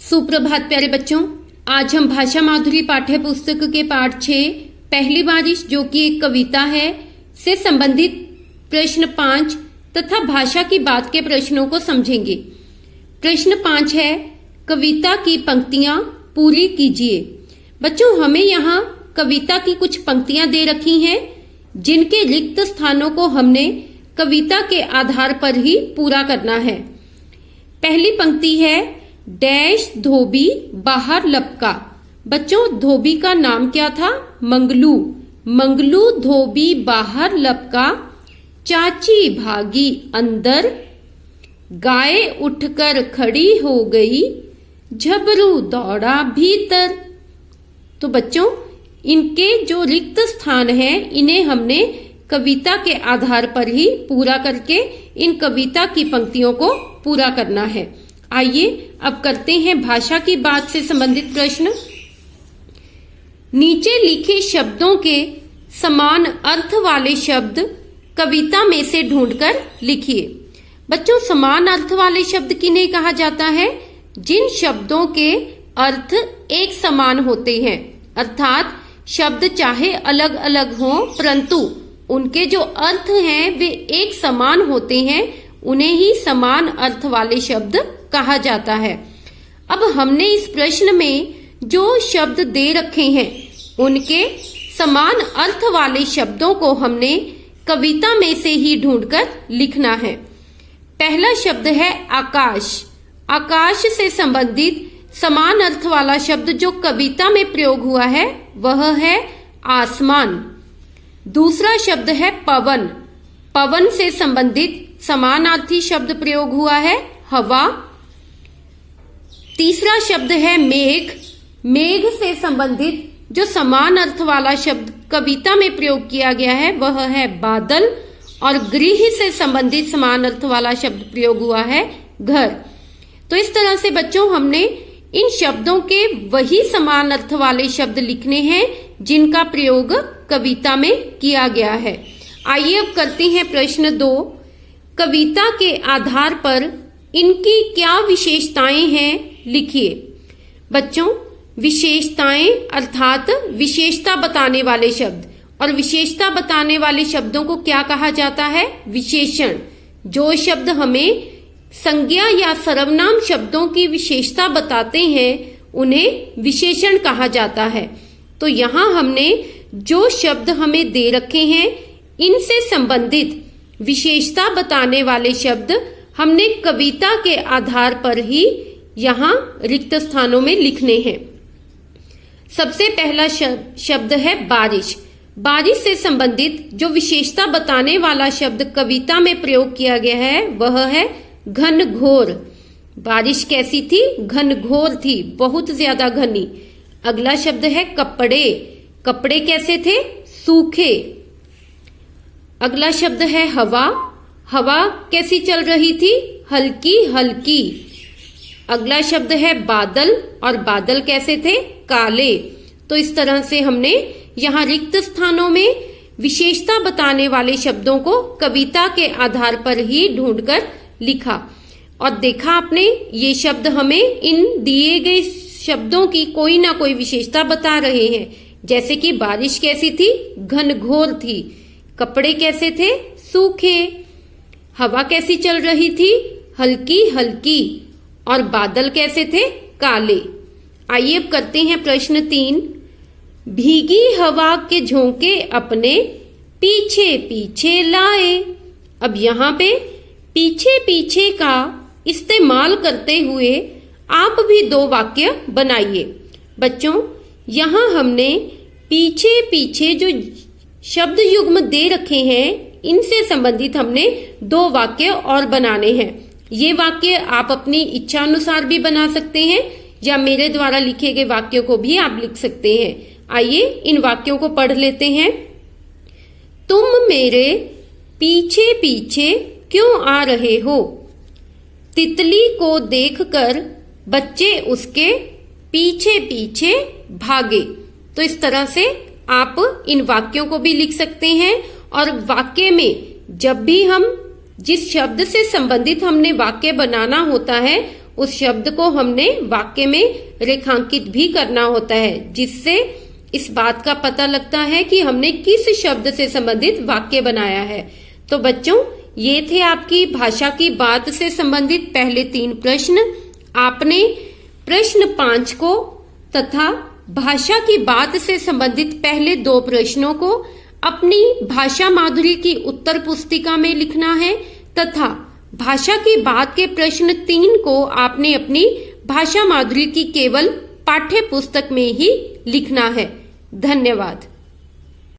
सुप्रभात प्यारे बच्चों। आज हम भाषा माधुरी पाठ्य पुस्तक के पाठ 6 पहली बारिश जो कि एक कविता है से संबंधित प्रश्न 5 तथा भाषा की बात के प्रश्नों को समझेंगे। प्रश्न 5 है, कविता की पंक्तियां पूरी कीजिए। बच्चों, हमें यहाँ कविता की कुछ पंक्तियां दे रखी हैं जिनके रिक्त स्थानों को हमने कविता के आधार पर ही पूरा करना है। पहली पंक्ति है, डैश धोबी बाहर लपका। बच्चों, धोबी का नाम क्या था? मंगलू। मंगलू धोबी बाहर लपका, चाची भागी अंदर, गाय उठकर खड़ी हो गई, झबरू दौड़ा भीतर। तो बच्चों, इनके जो रिक्त स्थान हैं इन्हें हमने कविता के आधार पर ही पूरा करके इन कविता की पंक्तियों को पूरा करना है। आइए अब करते हैं भाषा की बात से संबंधित प्रश्न। नीचे लिखे शब्दों के समान अर्थ वाले शब्द कविता में से ढूंढकर लिखिए। बच्चों, समान अर्थ वाले शब्द किन्हें कहा जाता है? जिन शब्दों के अर्थ एक समान होते हैं, अर्थात शब्द चाहे अलग अलग हों परंतु उनके जो अर्थ हैं वे एक समान होते हैं, उन्हें ही समान अर्थ वाले शब्द कहा जाता है। अब हमने इस प्रश्न में जो शब्द दे रखे हैं उनके समान अर्थ वाले शब्दों को हमने कविता में से ही ढूंढकर लिखना है। पहला शब्द है आकाश। आकाश से संबंधित समान अर्थ वाला शब्द जो कविता में प्रयोग हुआ है वह है आसमान। दूसरा शब्द है पवन। पवन से संबंधित समानार्थी शब्द प्रयोग हुआ है हवा। तीसरा शब्द है मेघ। मेघ से संबंधित जो समान अर्थ वाला शब्द कविता में प्रयोग किया गया है वह है बादल। और गृह से संबंधित समान अर्थ वाला शब्द प्रयोग हुआ है घर। तो इस तरह से बच्चों हमने इन शब्दों के वही समान अर्थ वाले शब्द लिखने हैं जिनका प्रयोग कविता में किया गया है। आइए अब करते हैं प्रश्न 2। कविता के आधार पर इनकी क्या विशेषताएं हैं लिखिए। बच्चों, विशेषताएं अर्थात विशेषता बताने वाले शब्द, और विशेषता बताने वाले शब्दों को क्या कहा जाता है? विशेषण। जो शब्द हमें संज्ञा या सर्वनाम शब्दों की विशेषता बताते हैं उन्हें विशेषण कहा जाता है। तो यहाँ हमने जो शब्द हमें दे रखे हैं इनसे संबंधित विशेषता बताने वाले शब्द हमने कविता के आधार पर ही यहाँ रिक्त स्थानों में लिखने हैं। सबसे पहला शब्द है बारिश। बारिश से संबंधित जो विशेषता बताने वाला शब्द कविता में प्रयोग किया गया है वह है घनघोर। बारिश कैसी थी? घनघोर थी, बहुत ज्यादा घनी। अगला शब्द है कपड़े। कपड़े कैसे थे? सूखे। अगला शब्द है हवा। हवा कैसी चल रही थी? हल्की हल्की। अगला शब्द है बादल, और बादल कैसे थे? काले। तो इस तरह से हमने यहाँ रिक्त स्थानों में विशेषता बताने वाले शब्दों को कविता के आधार पर ही ढूंढकर लिखा। और देखा आपने, ये शब्द हमें इन दिए गए शब्दों की कोई ना कोई विशेषता बता रहे हैं। जैसे कि बारिश कैसी थी? घनघोर थी। कपड़े कैसे थे? सूखे। हवा कैसी चल रही थी? हल्की हल्की। और बादल कैसे थे? काले। आइए अब करते हैं प्रश्न 3। भीगी हवा के झोंके अपने पीछे पीछे लाए। अब यहाँ पे पीछे पीछे का इस्तेमाल करते हुए आप भी 2 वाक्य बनाइए। बच्चों, यहाँ हमने पीछे पीछे जो शब्द युग्म दे रखे हैं इनसे संबंधित हमने 2 वाक्य और बनाने हैं। ये वाक्य आप अपनी इच्छा अनुसार भी बना सकते हैं या मेरे द्वारा लिखे गए वाक्यों को भी आप लिख सकते हैं। आइए इन वाक्यों को पढ़ लेते हैं। तुम मेरे पीछे पीछे क्यों आ रहे हो? तितली को देखकर बच्चे उसके पीछे पीछे भागे। तो इस तरह से आप इन वाक्यों को भी लिख सकते हैं। और वाक्य में जब भी हम जिस शब्द से संबंधित हमने वाक्य बनाना होता है उस शब्द को हमने वाक्य में रेखांकित भी करना होता है, जिससे इस बात का पता लगता है कि हमने किस शब्द से संबंधित वाक्य बनाया है। तो बच्चों, ये थे आपकी भाषा की बात से संबंधित पहले 3 प्रश्न। आपने प्रश्न 5 को तथा भाषा की बात से संबंधित पहले 2 प्रश्नों को अपनी भाषा माधुरी की उत्तर पुस्तिका में लिखना है तथा भाषा की बात के प्रश्न 3 को आपने अपनी भाषा माधुरी की केवल पाठ्य पुस्तक में ही लिखना है। धन्यवाद।